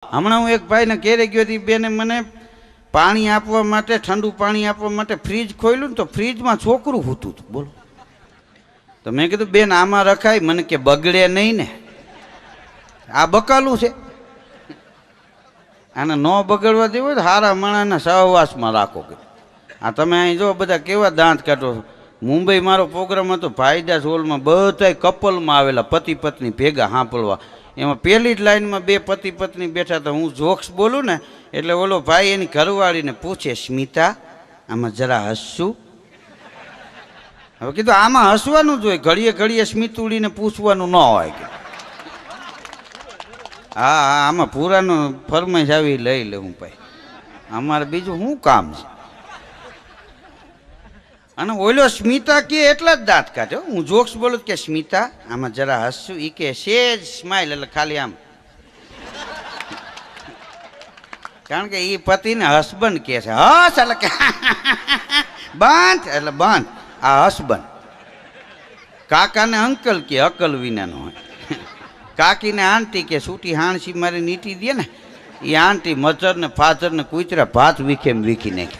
હમણાં હું એક ભાઈને ઘેરે ગયો હતી, બેને મને પાણી આપવા માટે, ઠંડુ પાણી આપવા માટે ફ્રીજ ખોલ્યું ને તો ફ્રીજમાં છોકરું હૂતું હતું. બોલો. તો મેં કીધું બેન આમાં રખાય? મને કે બગડે નહીં ને, આ બકાલું છે, આને ન બગડવા દેવું હોય તો સારા માણસના સહવાસમાં રાખો. કે આ તમે અહીં જો બધા કેવા દાંત કાઢો છો. મુંબઈ મારો પ્રોગ્રામ હતો ભાઈદાસ હોલમાં, બધા કપલમાં આવેલા પતિ પત્ની ભેગા સાંભળવા. એમાં પહેલી જ લાઈનમાં બે પતિ પત્ની બેઠા હતા. હું જોક્સ બોલું ને એટલે ઓલો ભાઈ એની ઘરવાળીને પૂછે, સ્મિતા આમાં જરા હસશું? હવે કીધું આમાં હસવાનું જ હોય, ઘડીએ ઘડીએ સ્મિતુડીને પૂછવાનું ન હોય. કે હા હા આમાં પૂરાનું ફરમાઈશ આવી લઈ લે હું ભાઈ, અમારે બીજું શું કામ છે? અને ઓલો સ્મિતા કે એટલા જ દાંત કાઢ્યો. હું જોક્સ બોલું કે સ્મિતા આમાં જરા હસશું? એ કે સેજ સ્માઈલ, એટલે ખાલી આમ, કારણ કે એ પતિને હસબન્ડ કે છે. હસ એટલે કે બંધ એટલે બંધ, આ હસબન્ડ. કાકાને અંકલ કે અકલ વિનાનો હોય, કાકીને આંટી કે છૂટી હાણસી મારી નીટી દે ને એ આંટી. મધર ને ફાધર ને કૂતરા ભાત વીખેમ વીખી નાખે.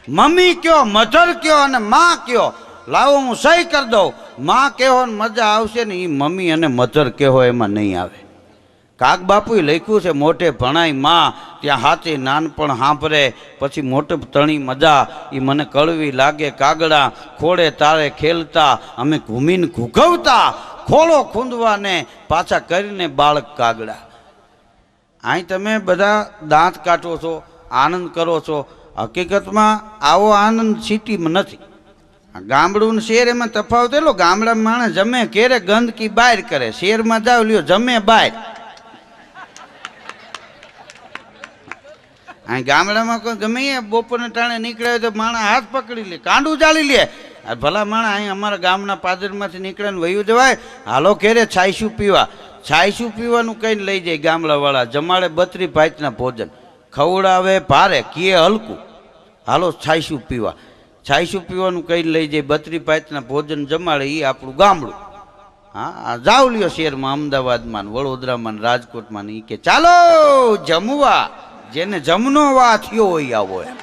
મમ્મી કયો, મધર કયો અને માં કયો, લાવો હું સહી કરી દઉં. માં કહેવો ને મજા આવશે ને, એ મમ્મી અને મધર કહેવો એમાં નહીં આવે. કાક બાપુએ લખ્યું છે, મોઢે ભણાય માં ત્યાં હાથી નાનપણ સાંભળે, પછી મોટે તણી મજા એ મને કળવી લાગે. કાગડા ખોળે તારે ખેલતા, અમે ઘૂમીને ઘૂઘવતા, ખોળો ખૂંદવાને પાછા કરીને બાળક કાગડા. અહીં તમે બધા દાંત કાઢો છો, આનંદ કરો છો. હકીકતમાં આવો આનંદ સિટીમાં નથી. ગામડું ને શહેર એમાં તફાવત એટલો. ગામડામાં માણસ જમે ઘેરે ગંદકી બહાર કરે, શહેરમાં જાવ લ્યો જમે બહાર. અહીં ગામડામાં કોઈ ગમે બપોરને ટાણે નીકળ્યા હોય તો માણસ હાથ પકડી લે, કાંડું ચાલી લે. ભલા માણસ અહીં અમારા ગામના પાદરમાંથી નીકળે ને વયું જવાય, હાલો ઘેરે છાયશું પીવા. છાયશું પીવાનું કહીને લઈ જાય ગામડાવાળા. જમાડે 32 ભાતના ભોજન, ખવડાવે ભારે, કીએ હલકું, હાલો છાયશું પીવા. છાયશું પીવાનું કહીને લઈ જાય, 32 ભાતના ભોજન જમાડે. એ આપણું ગામડું. હા જાવ લ્યો શહેરમાં, અમદાવાદમાં, વડોદરામાં, રાજકોટમાં, એ કે ચાલો જમવા. જેને જમનો વા થયો હોય આવો એમ.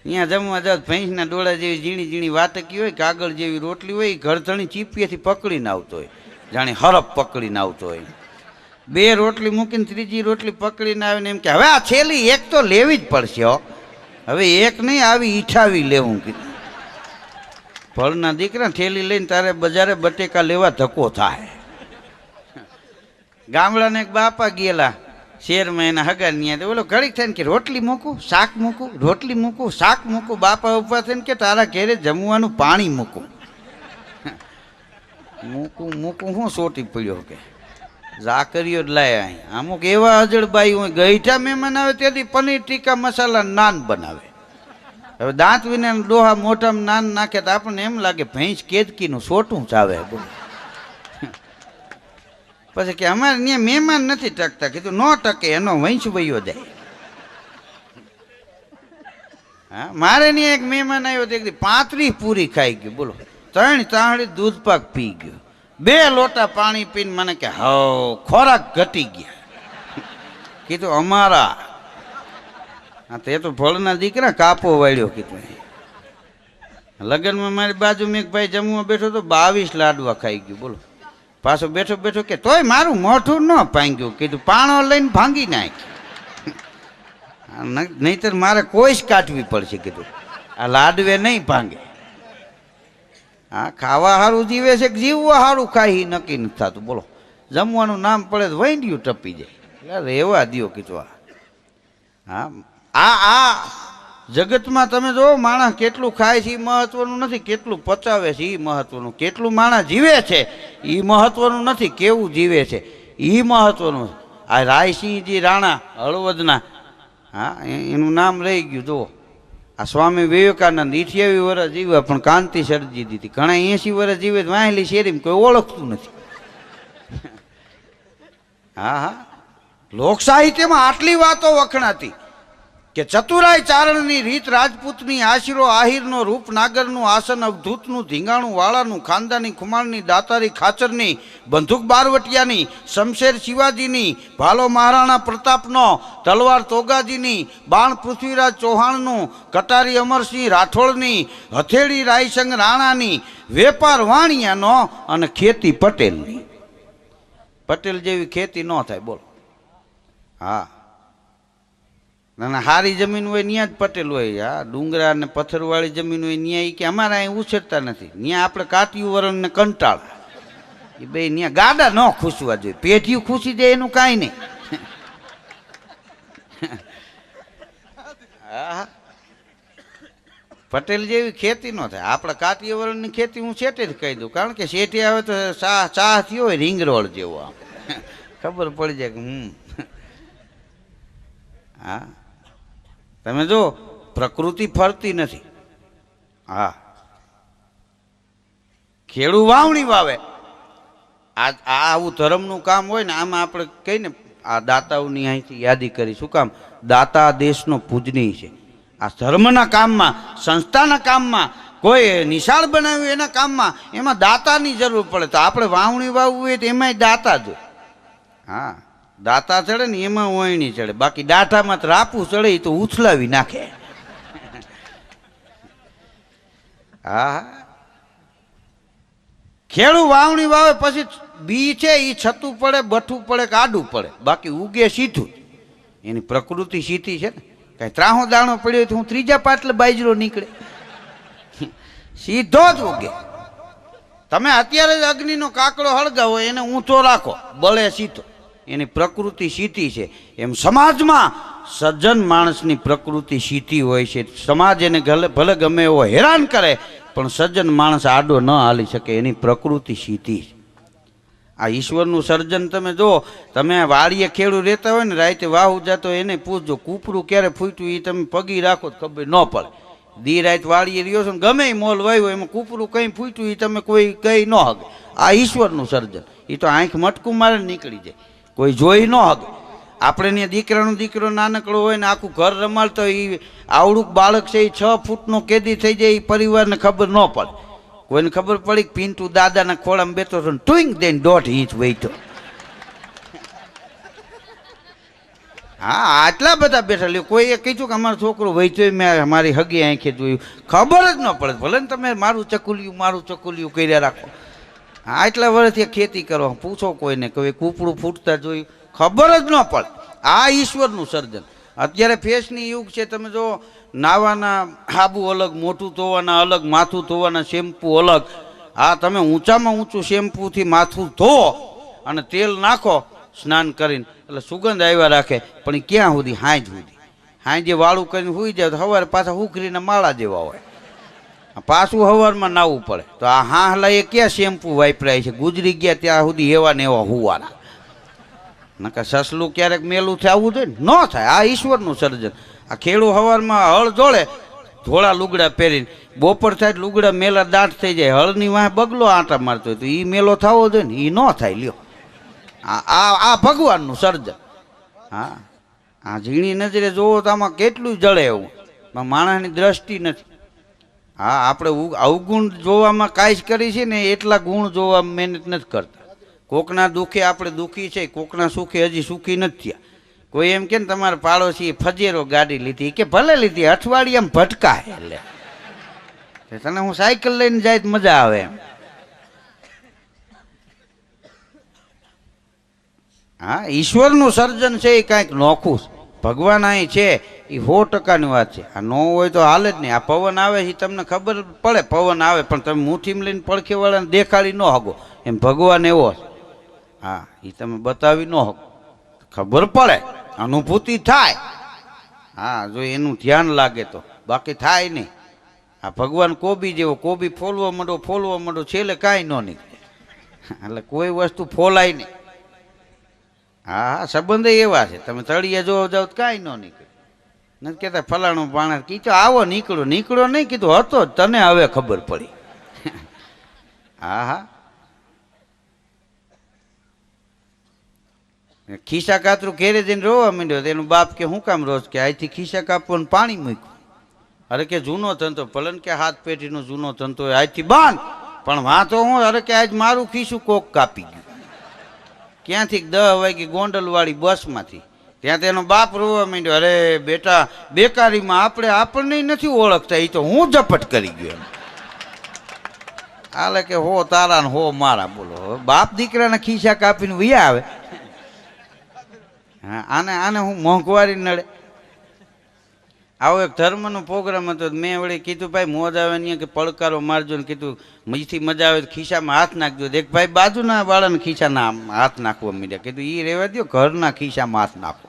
અહીંયા જમવા જાવ, ભેંસના ડોળા જેવી ઝીણી ઝીણી વાટકી હોય, કાગળ જેવી રોટલી હોય, ઘરધણી ચીપીએથી પકડીને આવતો હોય, જાણે હરફ પકડીને આવતો હોય. 2 રોટલી મૂકીને ત્રીજી રોટલી પકડીને આવીને એમ કે હવે આ છેલ્લી એક તો લેવી જ પડશે હો, હવે એક નહીં આવી ઈઠાવી લેવું. કીધું ફળના દીકરા થેલી લઈને તારે બજારે બટેકા લેવા ધક્કો થાય. ગામડાને એક બાપા ગયેલા શહેરમાં, એના હગાની ઓલો ઘડીક થઈને કે રોટલી મૂકું, શાક મૂકું, રોટલી મૂકું, શાક મૂકું. બાપા ઉભા થઈને કે તારા ઘેરે જમવાનું પાણી મૂકું. મૂકું મૂકું હું સોટી પડ્યો કે ઝાકરીઓ જ લાય. અહીં અમુક એવા અજળબાઈ હોય, ગઈઠા મહેમાન આવે તેથી પનીર ટીકા મસાલા નાન બનાવે. હવે દાંત વિના ડોહા મોઢામાં નાન નાખે તો આપણને એમ લાગે ભેંસ કેદકીનું સોટું ચાવે. પછી કે અમારે ત્યાં મહેમાન નથી ટકતા. કીધું ન ટકે, એનો વંશ વયો જાય. હા મારે ત્યાં એક મહેમાન આવ્યો તો 35 પૂરી ખાઈ ગયો. બોલો. 3 તાહડી દૂધ પાક પી ગયો, 2 લોટા પાણી પીને મને કે હવ ખોરાક ઘટી ગયા. કીધું અમારા હા તો એ તો ભળના દીકરા કાપો વાળ્યો. કીધું લગ્નમાં મારી બાજુમાં એક ભાઈ જમવા બેઠો તો 22 લાડવા ખાઈ ગયું. બોલો. પાછો બેઠો બેઠો કે તોય મારું મોઢું ન ભાંગ્યું. કીધું પાણો લઈને ભાંગી નાખ, નહીતર મારે કોઈ જ કાઢવી પડશે. કીધું આ લાડવે નહીં ભાંગે. હા ખાવા સારું જીવે છે કે જીવવા સારું ખાઈ નક્કી નથી થતું. બોલો. જમવાનું નામ પડે તો વૈંડ્યું ટપી જાય. રહેવા દો. કીધું હા આ જગતમાં તમે જો માણસ કેટલું ખાય છે એ મહત્વનું નથી, કેટલું પચાવે છે એ મહત્વનું. કેટલું માણસ જીવે છે એ મહત્વનું નથી, કેવું જીવે છે એ મહત્વનું. આ રાયસિંહજી રાણા હળવદના, હા એનું નામ રહી ગયું. જુઓ આ સ્વામી વિવેકાનંદ 28 વર્ષ જીવ્યા પણ કાંતિ સર્જી દીધી. ઘણા 80 વર્ષ જીવે વાહેલી શેરીમાં કોઈ ઓળખતું નથી. હા હા લોક સાહિત્યમાં આટલી વાતો વખણાતી કે ચતુરાય ચારણની રીત રાજપૂતની આશીરો આહિરનો રૂપ નાગરનું આસન અવધૂતનું ધીંગાણું વાળાનું ખાનદાની ખુમાણની દાતારી ખાચરની બંદૂક બારવટિયાની શમશેર શિવાજીની ભાલો મહારાણા પ્રતાપનો તલવાર તોગાજીની બાણ પૃથ્વીરાજ ચૌહાણનું કટારી અમરસિંહ રાઠોડની હથેળી રાયસંગ રાણાની વેપાર વાણિયાનો અને ખેતી પટેલની. પટેલ જેવી ખેતી ન થાય બોલો. હા, ના હારી જમીન હોય ત્યાં જ પટેલ હોય. હા, ડુંગરા ને પથ્થરવાળી જમીન હોય ત્યાં કે અમારે અહીં ઉછેરતા નથી. ત્યાં આપણે કાટિયું વરણ ને કંટાળ એ બે ત્યાં ગાડા ન ખુશવા જોઈએ. પેઢીયું ખુશી જાય એનું કાંઈ નહીં. હા, પટેલ જેવી ખેતી ન થાય. આપણે કાટિયું વરણની ખેતી હું શેઠે જ કહી દઉં, કારણ કે શેઠે આવે તો ચા થયો હોય રીંગ રોડ જેવો આમ ખબર પડી જાય કે હા, તમે જો પ્રકૃતિ ફરતી નથી. હા, ખેડૂ વાવણી વાવે. આ આવું ધર્મનું કામ હોય ને આમાં આપણે કહીને આ દાતાઓની અહીંથી યાદી કરી. શું કામ? દાતા દેશનો પૂજનીય છે. આ ધર્મના કામમાં, સંસ્થાના કામમાં, કોઈ નિશાળ બનાવ્યું એના કામમાં એમાં દાતાની જરૂર પડે. તો આપણે વાવણી વાવવું હોય તો એમાંય દાતા જો. હા, દાતા ચડે ને એમાં ઓયણી ચડે. બાકી દાઢામાં રાપું ચડે તો ઉછલાવી નાખે. હા, ખેડૂ વાવણી વાવે પછી બી છે એ છતું પડે, બઠું પડે કે આડું પડે, બાકી ઉગે સીધું. એની પ્રકૃતિ સીધી છે ને. કઈ ત્રાહો દાણો પડ્યો તો હું ત્રીજા પાટલે બાજરો નીકળે, સીધો જ ઉગે. તમે અત્યારે જ અગ્નિનો કાકડો હળગાવો એને ઊંચો રાખો, બળે સીધો. એની પ્રકૃતિ સીધી છે. એમ સમાજમાં સજ્જન માણસની પ્રકૃતિ સીધી હોય છે. સમાજ એને ભલે ગમે એવો હેરાન કરે પણ સજ્જન માણસ આડો ન હાલી શકે. એની પ્રકૃતિ સીધી છે. આ ઈશ્વરનું સર્જન તમે જો. તમે વાડીએ ખેડૂત રહેતા હોય ને, રાતે વાહુ જતો એને પૂછજો કૂપરું ક્યારે ફૂટ્યું એ તમે પગી રાખો તો ખબર ન પડે. દી રાત વાડીએ રહ્યો છો ને ગમે મોલ વાવ્યો એમાં કૂપરું કંઈ ફૂટ્યું એ તમે કોઈ કહી ન હગે. આ ઈશ્વરનું સર્જન. એ તો આંખ મટકું મારે નીકળી જાય, કોઈ જોઈ ન હગે. આપણે ત્યાં દીકરાનો દીકરો નાનકડો હોય ને આખું ઘર રમાડતો એ આવડું બાળક છે એ 6 ફૂટનો કેદી થઈ જાય એ પરિવારને ખબર ન પડે. કોઈને ખબર પડી કે પિન્ટુ દાદાના ખોળામાં બેઠો હતો ને ટુઈંગ દઈને 1.5 ઇંચ વહીતો. હા, આટલા બધા બેઠા લ્યો. કોઈએ કીધું કે અમારો છોકરો વહીતો, મેં મારી હગી આંખે જોયું. ખબર જ ન પડે. ભલે ને તમે મારું ચકુલિયું કર્યા રાખો. આટલા વર્ષથી ખેતી કરો, પૂછો કોઈને કે કૂપડું ફૂટતા જોયું, ખબર જ ન પડે. આ ઈશ્વરનું સર્જન. અત્યારે ફેસની યુગ છે. તમે જો નાવાના હાબુ અલગ, મોઢું ધોવાના અલગ, માથું ધોવાના શેમ્પુ અલગ. હા, તમે ઊંચામાં ઊંચું શેમ્પુથી માથું ધો અને તેલ નાખો સ્નાન કરીને એટલે સુગંધ આવ્યા રાખે. પણ એ ક્યાં સુધી? હાંજ સુધી. હાંજે વાળું કરીને સૂઈ જાય તો સવારે પાછા ઉખરીને માળા જેવા હોય. પાછું સવારમાં નાવું પડે. તો આ હાહલા એ ક્યાં શેમ્પુ વાપરાય છે? ગુજરી ગયા ત્યાં સુધી એવા ને એવા હુવાના. નકા સસલું ક્યારેક મેલું થવું જોઈએ ને? ન થાય. આ ઈશ્વરનું સર્જન. આ ખેડૂ સવારમાં હળ જોડે ધોળા લુગડા પહેરીને, બપોર થાય લુગડા મેલા દાંટ થઈ જાય, હળની વાંહે બગલો આંટા મારતો હોય તો એ મેલો થવો જોઈએ ને? એ ન થાય. લ્યો, આ ભગવાનનું સર્જન. હા, આ ઝીણી નજરે જોવો તો આમાં કેટલું જળે એવું. માણસની દ્રષ્ટિ નથી. હા, આપણે અવગુણ જોવામાં કાંઈ જ કરી છે ને એટલા ગુણ જોવા મહેનત નથી કરતા. કોકના દુઃખે આપણે દુઃખી છે, કોકના સુખે હજી સુખી નથી થયા. કોઈ એમ કે ને તમારા પાડોશી ફજેરો ગાડી લીધી, કે ભલે લીધી, અઠવાડિયામાં ભટકા. એટલે તને હું સાયકલ લઈને જાય તો મજા આવે એમ. હા, ઈશ્વરનું સર્જન છે એ કાંઈક નોખું છે. ભગવાન અહીં છે એ 100%ની વાત છે. આ ન હોય તો હાલે જ નહીં. આ પવન આવે એ તમને ખબર પડે પવન આવે, પણ તમે મુઠ્ઠીમાં લઈને પડખે વાળાને દેખાડી ન હગો. એમ ભગવાન એવો છે. હા, એ તમે બતાવી ન હગો. ખબર પડે, અનુભૂતિ થાય. હા, જો એનું ધ્યાન લાગે તો, બાકી થાય નહીં. આ ભગવાન કોબી જેવો, કોબી ફોલવા માંડો છેલ્લે કાંઈ ન નીકળે. એટલે કોઈ વસ્તુ ફોલાય નહીં. હા, સંબંધ એવા છે. તમે તળિયે જોવા જાઓ તો કાંઈ ન નીકળે. નથી કહેતા ફલાણું પાણા કીધું આવો નીકળો નહીં, કીધું હતો જ, તને હવે ખબર પડી. હા, ખિસ્સા કાતરું ઘેરે જઈને રોવા માંડ્યો. એનું બાપ કે શું કામ રોજ? કે અહીંથી ખિસ્સા કાપવાનું પાણી મૂક્યું. અરે કે જૂનો ધંધો, ભલે કે હાથ પેઢીનો જૂનો ધંધો હોય, આજથી બાંધ. પણ વાંધો હું, અરે કે આજ મારું ખિસ્સું કોક કાપી ગયું. ક્યાંથી 10 વાગે ગોંડલવાળી બસમાંથી. ત્યાં તેનો બાપ રોવા માંડ્યો. અરે બેટા, બેકારીમાં આપણને નથી ઓળખતા, એ તો હું ઝપટ કરી ગયો એમ. હાલે કે હો તારા ને હો મારા. બોલો, બાપ દીકરાના ખિસ્સા કાપીને વયા આવે. હા, આને હું મોંઘવારી નડે. આવો એક ધર્મનો પ્રોગ્રામ હતો. મેં વળી કીધું ભાઈ મોજ આવે ને કે પડકારો મારજો ને કીધું મજથી મજા આવે તો ખિસ્સામાં હાથ નાખજો. એક ભાઈ બાજુના વાળાના ખિસ્સાના હાથ નાખવા માંડ્યા. કીધું એ રહેવા દો, ઘરના ખિસ્સામાં હાથ નાખો.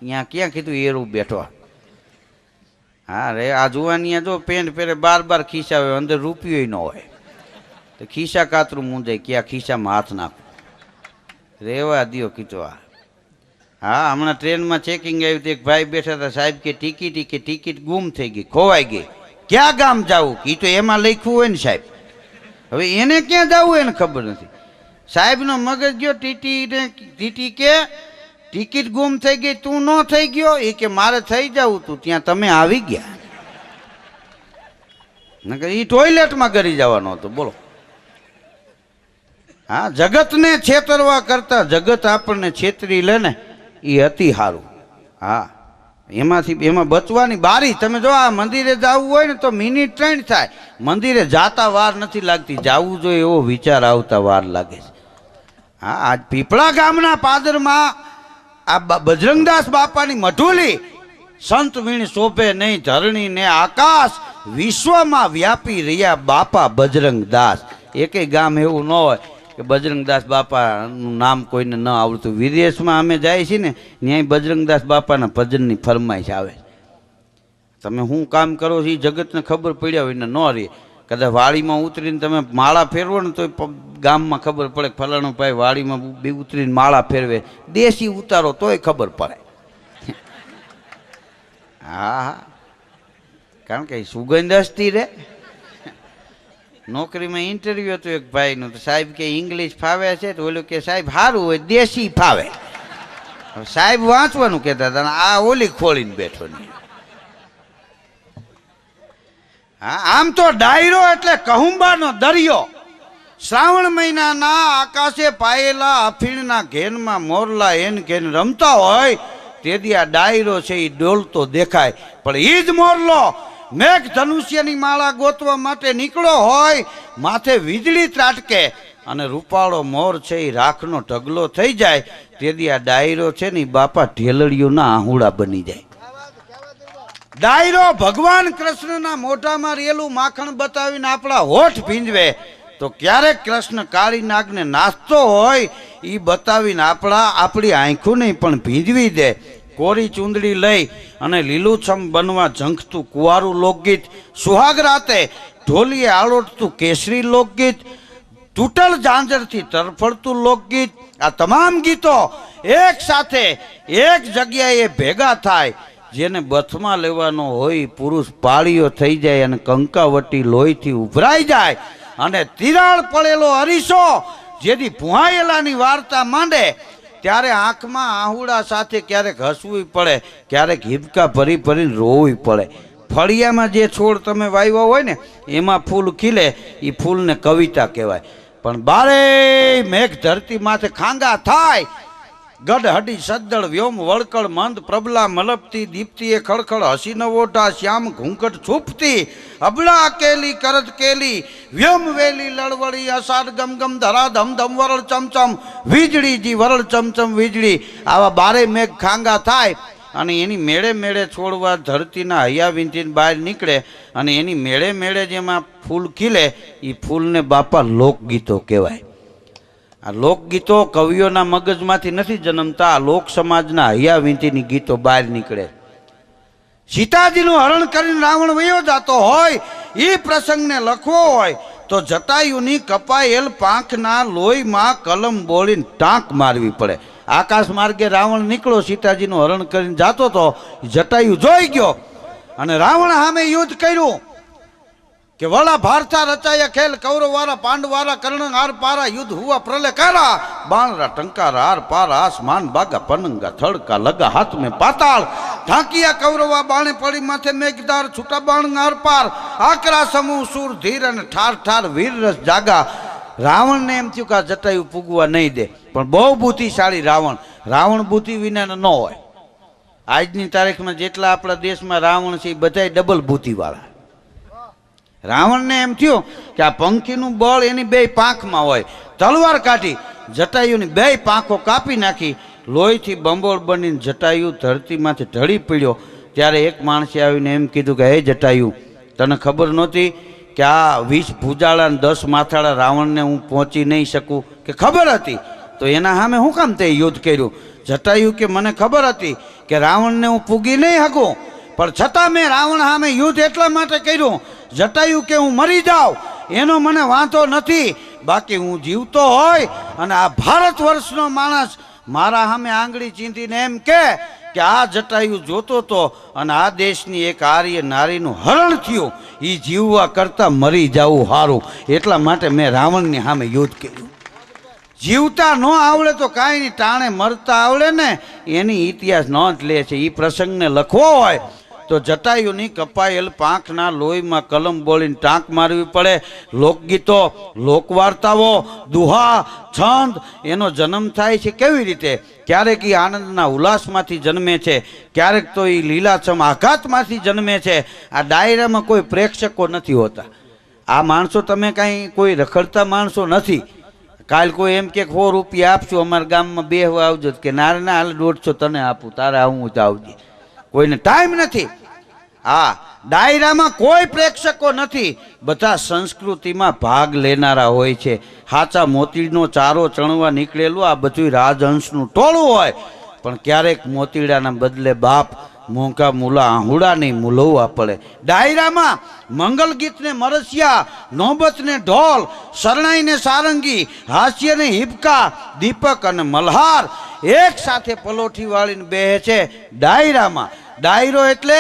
અહીંયા ક્યાં કીધું એરું બેઠો. હા રે, આ જુવાની જો પેન્ટ પહેરે 12 ખિસ્સા હોય, અંદર રૂપિયો ન હોય, તો ખિસ્સા કાતરું મૂંઝાય ક્યાં ખિસ્સામાં હાથ નાખો. રહેવા દો કીધું. હા, હમણાં ટ્રેનમાં ચેકિંગ આવ્યું તો એક ભાઈ બેઠા હતા. સાહેબ કે ટિકિટ ગુમ થઈ ગઈ, ખોવાઈ ગઈ. ક્યાં ગામ જવું? એ તો એમાં લખ્યું હોય ને સાહેબ. હવે એને ક્યાં જવું એને ખબર નથી. સાહેબનો મગજ ગયો ટીટી કે ટિકિટ ગુમ થઈ ગઈ, તું ન થઈ ગયો? એ કે મારે થઈ જવું તું, ત્યાં તમે આવી ગયા. નકર એ ટોયલેટમાં કરી જવાનો હતો. બોલો. હા, જગતને છેતરવા કરતા જગત આપણને છેતરી લે ને એ અતિ સારું. હા, એમાં બચવાની બારી. તમે જો આ મંદિરે જવું હોય ને તો મિનિટ 3 થાય. મંદિરે જાતા વાર નથી લાગતી, જવું જોઈએ એવો વિચાર આવતા વાર લાગે છે. હા, આજ પીપળા ગામના પાદરમાં આ બજરંગદાસ બાપાની મઢુલી. સંત વીણ શોભે નહીં ધરણી ને આકાશ, વિશ્વમાં વ્યાપી રહ્યા બાપા બજરંગદાસ. એકેય ગામ એવું ન હોય કે બજરંગદાસ બાપાનું નામ કોઈને ન આવડતું. વિદેશમાં અમે જાય છીએ ને, ત્યાં બજરંગદાસ બાપાના ભજનની ફરમાઈશ આવે. તમે શું કામ કરો છો એ જગતને ખબર પડ્યા હોય ને ન રહે. કદાચ વાડીમાં ઉતરીને તમે માળા ફેરવો ને તો ગામમાં ખબર પડે કે ફલાણો ભાઈ વાડીમાં ઉતરીને માળા ફેરવે. દેશી ઉતારો તોય ખબર પડે. હા, કારણ કે સુગંધ હસતી રે. નોકરીમાં ઇન્ટરવ્યુ હતું એક ભાઈનું, તો સાહેબ કે ઇંગ્લિશ ફાવે છે? તો ઓલું કે સાહેબ સારું હોય, દેશી ફાવે. સાહેબ વાંચવાનું કહેતા હતા, આ ઓલી ખોલીને બેઠો નહીં. હા, આમ તો ડાયરો એટલે કહુંબાનો દરિયો. શ્રાવણ મહિનાના આકાશે પાયેલા અફીણના ઘેનમાં મોરલા એન ઘેન રમતા હોય તેથી આ ડાયરો છે એ ડોલતો દેખાય. પણ એ જ મોરલો મેઘ ધનુષ્યની માળા ગોતવા માટે નીકળો હોય, માથે વીજળી ત્રાટકે અને રૂપાળો મોર છે એ રાખનો ઢગલો થઈ જાય તેથી આ ડાયરો છે ને બાપા ઢેલડીઓના આહુડા બની જાય. ડાયરો ભગવાન કૃષ્ણના મોઢામાં રેલું માખણ બતાવીને આપણા હોઠ ભીંજવે, તો ક્યારેક કૃષ્ણ કાળી નાગને નાચતો હોય એ બતાવીને આપણી આંખોને પણ ભીંજવી દે. કોરી ચૂંદડી લઈ અને લીલુંછમ બનવા ઝંખતું કુંવારું લોકગીત, સુહાગ રાતે ઢોલીએ આળોટતું કેસરી લોકગીત, તૂટલ ઝાંઝરથી તરફડતું લોકગીત, આ તમામ ગીતો એક સાથે એક જગ્યાએ ભેગા થાય. જેને બથમાં લેવાનો હોય પુરુષ પાળીઓ થઈ જાય અને કંકાવટી લોહીથી ઉભરાઈ જાય અને તિરાડ પડેલો અરીસો જેથી ભુવાયેલાની વાર્તા માંડે ત્યારે આંખમાં આહુડા સાથે ક્યારેક હસવું પડે, ક્યારેક હિબકા ભરી ભરીને રોવું પડે. ફળિયામાં જે છોડ તમે વાવ્યા હોય ને એમાં ફૂલ ખીલે, એ ફૂલને કવિતા કહેવાય. પણ બારે મેઘ ધરતી માથે ખાંગા થાય, ગઢ હડી સદ્દળ વ્યોમ વળકળ મંદ પ્રબલા મલપતી દીપ્તિએ ખળખળ હસી નવોટા શ્યામ ઘૂંઘટ છૂપતી અબળા અકેલી કરજ કેલી વ્યોમ વેલી લળવળી અષાઢ ગમગમ ધરા ધમ ધમ વરળ ચમચમ વીજળી જી વરળ ચમચમ વીજળી. આવા બારે મેઘ ખાંગા થાય અને એની મેળે મેળે છોડવા ધરતીના હૈયા વીંટીને બહાર નીકળે અને એની મેળે મેળે જેમાં ફૂલ ખીલે એ ફૂલને બાપા લોકગીતો કહેવાય. આ લોકગીતો કવિઓના મગજમાંથી નથી જન્મતા, આ લોક સમાજના હૈયા વીંટીની ગીતો બહાર નીકળે. સીતાજીનું હરણ કરીને રાવણ વયો જતો હોય એ પ્રસંગને લખવો હોય તો જટાયુની કપાયેલ પાંખના લોહીમાં કલમ બોળીને ટાંક મારવી પડે. આકાશ માર્ગે રાવણ નીકળો સીતાજીનું હરણ કરીને જતો તો જટાયુ જોઈ ગયો અને રાવણ સામે યુદ્ધ કર્યું. કે વળા ભારતા રચાયા ખેલ કૌરવારા પાંડવારા કર્ણ આર પારા યુદ્ધ હુआ પ્રલય કારા બાણરા ટંકારા આર પારા આસમાન બાગા પનંગા થડકા લગા હાથ में પાતાળ ઢાંકિયા કૌરવા બાણે પડી માથે મેઘધાર છૂટા બાણ આર પાર આકરા સમૂહ સુર ધીર અને ઠાર ઠાર વીર રસ જાગા રાવણને એમ થયું કે આ જટાયુ પૂગવા નહીં દે પણ બહુ બુદ્ધિશાળી રાવણ બુદ્ધિ વિના ન હોય આજની તારીખમાં જેટલા આપણા દેશમાં રાવણ છે એ બધા ડબલ બુદ્ધિવાળા રાવણને એમ થયું કે આ પંખીનું બળ એની બે પાંખમાં હોય તલવાર કાઢી જટાયુની બે પાંખો કાપી નાખી લોહીથી બંબોળ બનીને જટાયુ ધરતીમાંથી ઢળી પડ્યો ત્યારે એક માણસે આવીને એમ કીધું કે હે જટાયુ તને ખબર નહોતી કે આ 20 ભુજાળા અને 10 માથાળા રાવણને હું પહોંચી નહીં શકું કે ખબર હતી તો એના સામે હું કામ તે યુદ્ધ કર્યું જટાયુ કે મને ખબર હતી કે રાવણને હું પૂગી નહીં શકું પણ છતાં મેં રાવણ સામે યુદ્ધ એટલા માટે કર્યું જટાયુ કે હું મરી જાઉં એનો મને વાંધો નથી બાકી હું જીવતો હોય અને આ ભારત વર્ષનો માણસ મારા સામે આંગળી ચીંધીને એમ કે આ જટાયુ જોતો તો અને આ દેશની એક આર્ય નારીનું હરણ થયું એ જીવવા કરતાં મરી જવું સારું એટલા માટે મેં રાવણની સામે યુદ્ધ કર્યું જીવતા ન આવડે તો કાંઈ નહીં ટાણે મરતા આવડે ને એની ઇતિહાસ નોંધ લે છે એ પ્રસંગને લખવો હોય તો જટાયુની કપાયેલ પાંખના લોહીમાં કલમ બોલીને ટાંક મારવી પડે લોકગીતો લોકવાર્તાઓ દુહા છંદ એનો જન્મ થાય છે કેવી રીતે ક્યારેક એ આનંદના ઉલ્લાસમાંથી જન્મે છે ક્યારેક તો એ લીલાછમ આઘાતમાંથી જન્મે છે આ ડાયરામાં કોઈ પ્રેક્ષકો નથી હોતા આ માણસો તમે કાંઈ કોઈ રખડતા માણસો નથી કાલ કોઈ એમ કે 100 રૂપિયા આપશું અમારા ગામમાં બેહવા આવજો કે ના ના હાલ 150 તને આપું તારે આવું તો આવજે કોઈને ટાઈમ નથી હા ડાયરામાં કોઈ પ્રેક્ષકો નથી બધા સંસ્કૃતિમાં ભાગ લેનારા હોય છે સાચા મોતીનો ચારો ચણવા નીકળેલું આ બધું રાજહંસનું ટોળું હોય પણ ક્યારેક મોતીડાના બદલે બાપ મોંઘા મૂલા આહુડાની મૂલવવા પડે ડાયરામાં મંગલ ગીતને મરસિયા નોબતને ઢોલ શરણાઈને સારંગી હાસ્યને હિબકા દીપક અને મલ્હાર એક સાથે પલોઠી વાળીને બેહે છે ડાયરામાં ડાયરો એટલે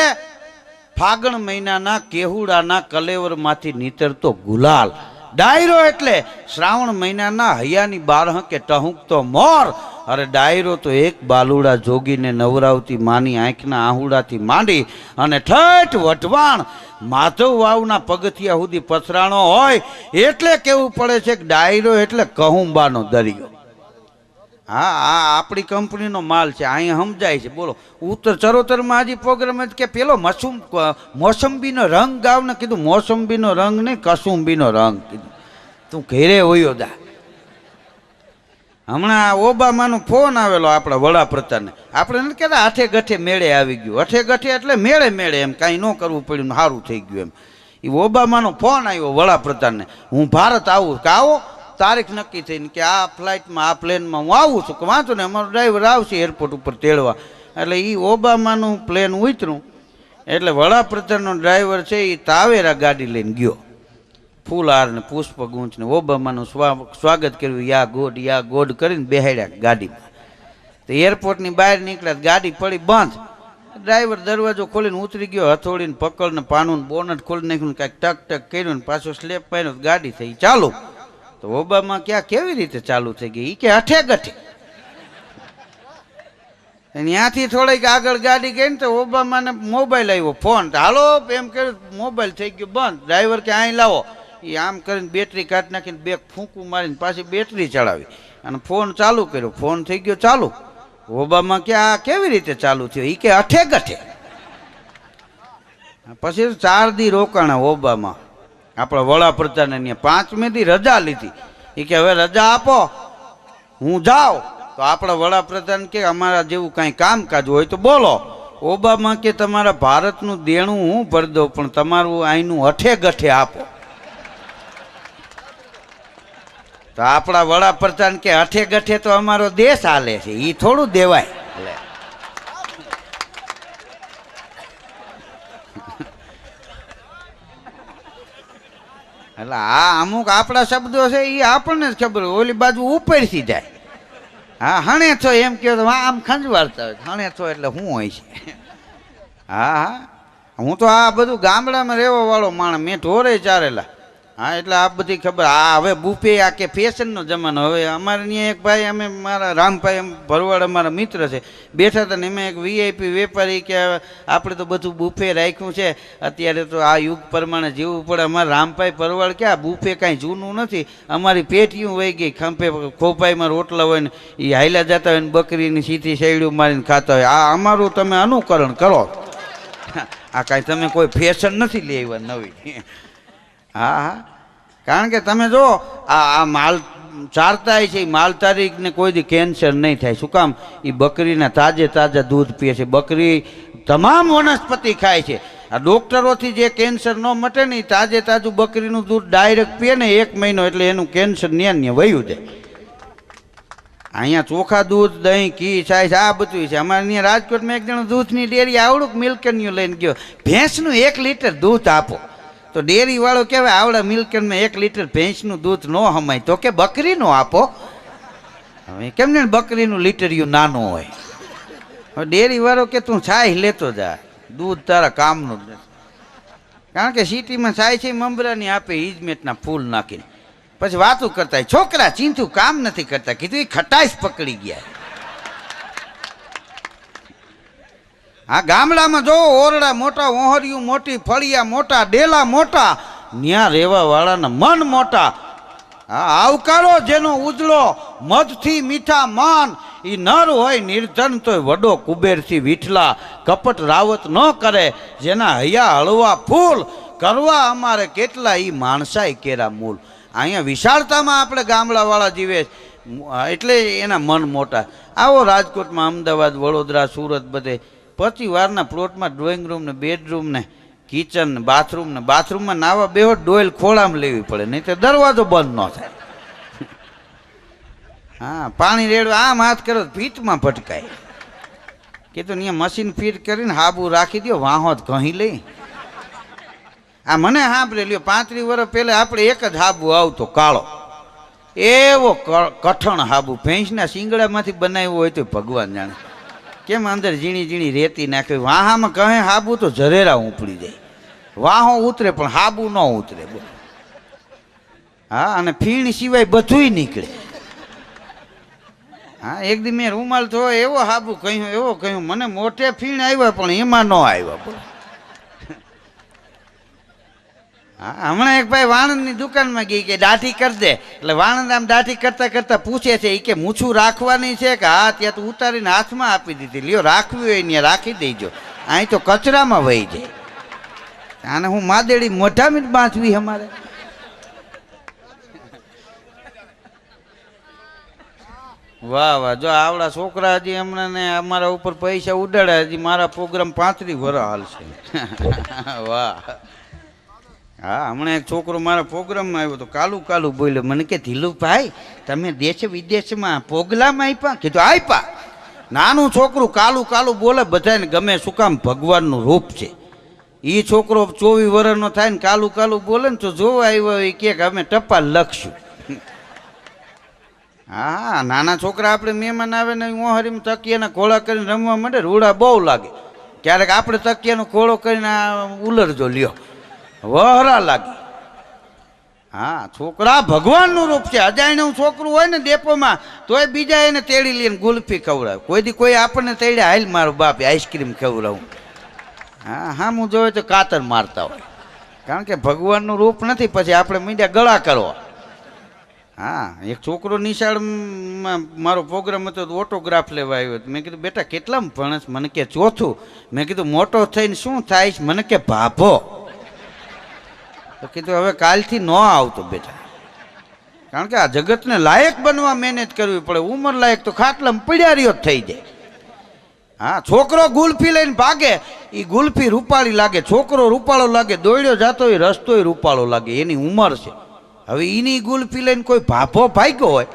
ફાગણ મહિનાના કેહુડાના કલેવરમાંથી નીતરતો ગુલાલ ડાયરો એટલે શ્રાવણ મહિનાના હૈયાની બારહકે ટહુકતો મોર અરે ડાયરો તો એક બાલુડા જોગીને નવરાવતી માની આંખના આહુડાથી માંડી અને ઠઠ વટવાણ માધવ વાવના પગથિયા સુધી પથરાણો હોય એટલે કેવું પડે છે કે ડાયરો એટલે કહુંબાનો દરિયો હા આ આપણી કંપનીનો માલ છે અહીંયા સમજાય છે બોલો ઉત્તર ચરોતરમાં હજી પ્રોગ્રામ કે પેલો મોસંબીનો રંગ ગાવ ને કીધું મોસંબીનો રંગ નહીં કસુંબીનો રંગ કીધું તું ઘેરે હોયો દા હમણાં ઓબામાનો ફોન આવેલો આપણા વડાપ્રધાનને આપણે નથી કહેતા હાથે ગઠે મેળે આવી ગયું હઠે ગઠે એટલે મેળે મેળે એમ કાંઈ ન કરવું પડ્યું સારું થઈ ગયું એમ એ ઓબામાનો ફોન આવ્યો વડાપ્રધાનને હું ભારત આવું કે આવો તારીખ નક્કી થઈને કે આ ફ્લાઇટમાં આ પ્લેનમાં હું આવું છું કે વાંચો ને અમારો ડ્રાઈવર આવશે એરપોર્ટ ઉપર તેડવા એટલે એ ઓબામાનું પ્લેન ઉતર્યું એટલે વડાપ્રધાનનો ડ્રાઈવર છે એ તાવેરા ગાડી લઈને ગયો ફૂલહાર ને પુષ્પ ગુંચ ને ઓબામાનું સ્વાગત કર્યું યા ગોડ કરીને બેહાડ્યા ગાડીમાં તો એરપોર્ટની બહાર નીકળ્યા ગાડી પડી બંધ ડ્રાઈવર દરવાજો ખોલીને ઉતરી ગયો હથોડીને પકડને પાનું બોનટ ખોલી નાખ્યું કાંઈક ટક ટક કર્યું ને પાછો સ્લેપ પાડ્યો ગાડી થઈ ચાલુ તો ઓબામા ક્યાં કેવી રીતે ચાલુ થઈ ગઈ એ કે હઠે ગઠે ત્યાંથી થોડીક આગળ ગાડી ગઈ ને તો ઓબામાને મોબાઈલ આવ્યો ફોન હાલો એમ કર્યું મોબાઈલ થઈ ગયો બંધ ડ્રાઈવર કે અહીં લાવો એ આમ કરીને બેટરી કાઢી નાખીને બે ફૂંકું મારીને પાછી બેટરી ચડાવી અને ફોન ચાલુ કર્યો ફોન થઈ ગયો ચાલુ ઓબામા કે આ કેવી રીતે ચાલુ થયો એ કે હઠે ગઠે પછી 4 દી રોકાણા ઓબામા આપણા વડાપ્રધાને 5મે દી રજા લીધી એ કે હવે રજા આપો હું જાઉં તો આપણા વડાપ્રધાન કે અમારા જેવું કાંઈ કામકાજ હોય તો બોલો ઓબામા કે તમારા ભારતનું દેણું હું ભરી દઉં પણ તમારું અહીંનું હઠે ગઠે આપો તો આપણા વડાપ્રધાન કે હઠે ગઠે તો અમારો દેશ હાલે છે એ થોડું દેવાય એટલે આ અમુક આપણા શબ્દો છે એ આપણને જ ખબર હોય ઓલી બાજુ ઉપરથી જાય હા હણે છો એમ કહો તો આમ ખંજવાળતા હોય હણે છો એટલે શું હોય છે હા હા હું તો આ બધું ગામડામાં રહેવા વાળો માણસ, મેં ઢોરે ચારેલા. હા, એટલે આ બધી ખબર. આ હવે બુફે, આ કે ફેશનનો જમાનો. હવે અમારે ત્યાં એક ભાઈ, અમે મારા રામભાઈ, એમ ભરવાડ અમારા મિત્ર છે, બેઠા હતા ને એમાં એક વીઆઈપી વેપારી કે આપણે તો બધું બુફે રાખ્યું છે, અત્યારે તો આ યુગ પ્રમાણે જીવવું પડે. અમારા રામભાઈ ભરવાડ ક્યાં બુફે કાંઈ જૂનું નથી, અમારી પેટીયું વહી ગઈ, ખંભે ખોપાઈમાં રોટલા હોય ને એ હાઈલા જતા હોય ને બકરીની સીધી શેરડીયું મારીને ખાતા હોય. આ અમારું તમે અનુકરણ કરો. આ કાંઈ તમે કોઈ ફેશન નથી લઈ આવ્યા નવી. હા હા, કારણ કે તમે જો આ માલ ચારતા છે, એ માલ તારીખને કોઈ દી કેન્સર નહીં થાય. શું કામ? એ બકરીના તાજે તાજા દૂધ પીએ છે. બકરી તમામ વનસ્પતિ ખાય છે. આ ડૉક્ટરોથી જે કેન્સર ન મટે ને, એ તાજે તાજું બકરીનું દૂધ ડાયરેક્ટ પીએ ને 1 મહિનો, એટલે એનું કેન્સર ન્યા વયું જાય. અહીંયા ચોખા દૂધ, દહીં, ઘી, છાશ આ બધું છે. અમારે અહીંયા રાજકોટમાં એક જણો દૂધની ડેરી આવડું મિલ્કન્યું લઈને ગયો, ભેંસનું 1 લીટર દૂધ આપો. તો ડેરી વાળો કહેવાય આવડા મિલ્કનમાં 1 લીટર ભેંસનું દૂધ ન હમાય, તો કે બકરીનું આપો. હવે કેમ ને બકરીનું લીટરિયું નાનું હોય. હવે ડેરી વાળો કે તું છાશ લેતો જા, દૂધ તારા કામનું જ નથી. કારણ કે સિટીમાં છાશ છે મમરાની આપે, ઈજમેટના ફૂલ નાખીને. પછી વાતું કરતા છોકરા ચીંથું કામ નથી કરતા. કીધું એ ખટાઈશ પકડી ગયા. હા, ગામડામાં જો ઓરડા મોટા, ઓહરિયું મોટી, ફળિયા મોટા, ડેલા મોટા, ન્યા રહેવા વાળાના મન મોટા. હા, આવકારો જેનો ઉજળો મધથી મીઠા માન, એ નર હોય નિર્ધન તોય વડો કુબેરથી વિઠલા, કપટ રાવત ન કરે, જેના હૈયા હળવા ફૂલ, કરવા અમારે કેટલા, ઈ માણસાય કેરા મૂલ. અહીંયા વિશાળતામાં આપણે ગામડાવાળા જીવે એટલે એના મન મોટા. આવો રાજકોટમાં, અમદાવાદ, વડોદરા, સુરત, બધે 25 વારના પ્લોટમાં ડ્રોઈંગ રૂમ ને બેડરૂમ ને કિચન ને બાથરૂમમાં નાવા બેહો ડોયલ ખોળામાં લેવી પડે, નહીં તો દરવાજો બંધ ન થાય. હા, પાણી રેડવા આમ હાથ કરો ફીટમાં ભટકાય. કીધું અહીંયા મશીન ફીટ કરીને હાબુ રાખી દો, વાહો જ ઘહી લઈ. આ મને સાંભળે લ્યો, 35 વર્ષ પહેલાં આપણે એક જ હાબુ આવતો કાળો, એવો કઠણ હાબુ, ભેંસના શિંગડામાંથી બનાવ્યો હોય તો ભગવાન જાણે. કેમ અંદર ઝીણી ઝીણી રેતી નાખી. વાહામાં કહે હાબુ તો ઝરેરા ઉપડી જાય, વાહો ઉતરે પણ હાબુ ન ઉતરે. હા, અને ફીણ સિવાય બધુંય નીકળે. હા, એક દી મેં રૂમાલ તો એવો હાબુ કહ્યું, એવો કહ્યું, મને મોટે ફીણ આવ્યા પણ એમાં ન આવ્યા. હા, હમણાં એક ભાઈ વાણંદની દુકાનમાં ગઈ કે દાઢી કરી દે, એટલે વાણંદ આમ દાઢી કરતા કરતા પૂછે છે, એ કે મૂછું રાખવાની છે કે? હા, ત્યાં તો ઉતારીને હાથમાં આપી દીધી, લ્યો રાખવી હોય ત્યાં રાખી દેજો, અહીં તો કચરામાં વહી જાય. આને હું માદેડી મોઢામાં જ બાંધવી અમારે. વાહ વાહ, જો આવડા છોકરા હજી હમણાં ને અમારા ઉપર પૈસા ઉડાડ્યા, હજી મારા પ્રોગ્રામ 35 વર્ષ હાલશે. વાહ. હા, હમણાં એક છોકરો મારા પ્રોગ્રામમાં આવ્યો તો કાલું બોલ્યો. મને કે ધીલુભાઈ તમે દેશ વિદેશમાં પ્રોગ્રામ આપ્યા? કીધું આપ્યા. નાનું છોકરું કાલું બોલે, બધાને ગમે. શું કામ? ભગવાનનું રૂપ છે. એ છોકરો 24 વર્ષનો થાય ને કાલું બોલે ને તો જોવા આવ્યો એ કે અમે ટપાલ લખશું. હા, નાના છોકરા આપણે મહેમાન આવે ને ઓહરીમાં તકિયાના ખોળા કરીને રમવા માંડે, રૂડા બહુ લાગે. ક્યારેક આપણે તકિયાનો ખોળો કરીને ઉલરજો લ્યો, વહરા લાગી. હા, છોકરા ભગવાનનું રૂપ છે. અજાણ્યું છોકરું હોય ને ડેપોમાં તોય બીજા એને તેડી લઈને ગુલ્ફી ખવડાવે. કોઈ દી કોઈ આપણને તેડ્યા, હાલ મારું બાપ આઈસ્ક્રીમ ખવડાવું. હા હા, હું જોવે તો કાતર મારતા હોય, કારણ કે ભગવાનનું રૂપ નથી. પછી આપણે મીડિયા ગળા કરવા. હા, એક છોકરો નિશાળમાં મારો પ્રોગ્રામ હતો, ઓટોગ્રાફ લેવા આવ્યો. મેં કીધું બેટા કેટલામાં ભણસ? મને કે 4થું. મેં કીધું મોટો થઈને શું થાય? મને કે ભાભો. તો કીધું હવે કાલથી ન આવતો બેટા, કારણ કે આ જગતને લાયક બનવા મહેનત કરવી પડે. ઉંમર લાયક તો ખાટલામાં પડ્યા રહ્યો થઈ જાય. હા, છોકરો ગુલ્ફી લઈને ભાગે, એ ગુલ્ફી રૂપાળી લાગે. છોકરો રૂપાળો લાગે, દોડ્યો જાતો એ રસ્તોય રૂપાળો લાગે. એની ઉંમર છે. હવે એની ગુલ્ફી લઈને કોઈ ભાભો ભાગ્યો હોય,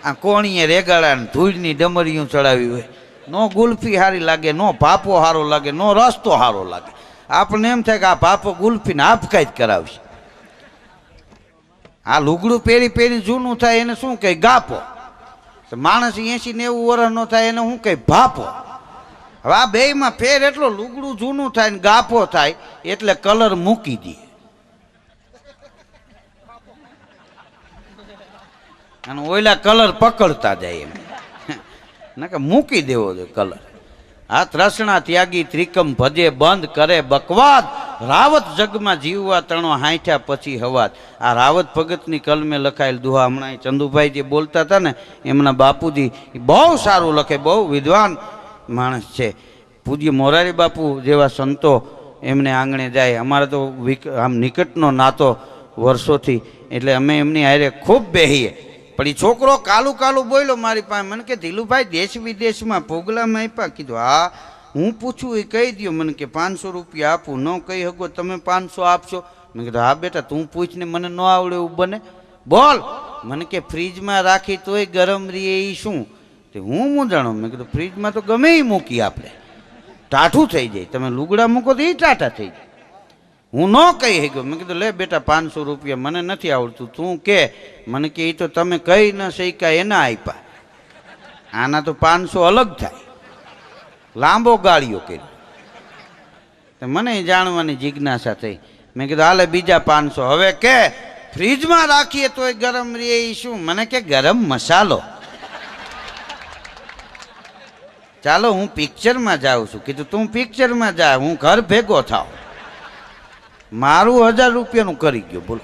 આ કોણીએ રેગાડા ને ધૂળની ડમરીયું ચડાવી હોય, નો ગુલ્ફી સારી લાગે, નો ભાપો સારો લાગે, નો રસ્તો સારો લાગે. આપણને એમ થાય કે આ ભાપો ગુલ્ફીને આપકાઈ જ કરાવશે. આ લુગડું પહેરી જૂનું થાય એને શું કહે? ગાપો. માણસ 80-90 વર્ષ નો થાય એને શું કહે? ભાપો. હવે આ બેયમાં ફેર એટલો, લુગડું જૂનું થાય ને ગાફો થાય એટલે કલર મૂકી દે, અને ઓયલા કલર પકડતા જાય એમ ના કે મૂકી દેવો જોઈએ કલર. આ ત્રસણા ત્યાગી ત્રિકમ ભજે બંધ કરે બકવાદ, રાવત જગમાં જીવવા તણો હાંઠ્યા પછી હવાત. આ રાવત ભગતની કલમે લખાયેલ દુહા હમણાં ચંદુભાઈ જે બોલતા હતા ને એમના બાપુજી બહુ સારું લખે, બહુ વિદ્વાન માણસ છે. પૂજ્ય મોરારી બાપુ જેવા સંતો એમને આંગણે જાય. અમારે તો આમ નિકટનો નાતો વર્ષોથી, એટલે અમે એમની હારે ખૂબ બેહીએ. પણ એ છોકરો કાલું કાલું બોલ્યો મારી પાસે, મને કે ધીલુભાઈ દેશ વિદેશમાં પ્રોગ્રામ આપ્યા. કીધું હા, હું પૂછું એ કહી દો. મને કે 500 રૂપિયા આપું. ન કહી શકો તમે 500 આપશો? મેં કીધું હા બેટા તું પૂછને, મને ન આવડે એવું બને, બોલ. મને કે ફ્રીજમાં રાખી તોય ગરમ રહીએ એ શું? તે હું મૂંઝાણો. મેં કીધું ફ્રીજમાં તો ગમે એ મૂકી આપણે, ટાઠું થઈ જાય. તમે લુગડા મૂકો તો એ ટાટા થઈ જાય. હું ન કહી શક્યો. મેં કીધું લે બેટા 500 રૂપિયા મને નથી આવડતું, તું કે. મને કે એ તો તમે કહી ન શક્યા એના આપ્યા, આના તો 500 અલગ થાય. લાંબો ગાળ્યો કર્યો. મને જાણવાની જિજ્ઞાસા થઈ. મેં કીધું હાલે બીજા 500. હવે કે ફ્રીજમાં રાખીએ તોય ગરમ રહે એ શું? મને કે ગરમ મસાલો. ચાલો હું પિક્ચરમાં જાઉં છું. કીધું તું પિક્ચરમાં જા, હું ઘર ભેગો થાવ. મારું 1000 રૂપિયાનું કરી ગયો બોલો.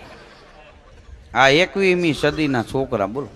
આ 21મી સદીના છોકરા બોલો.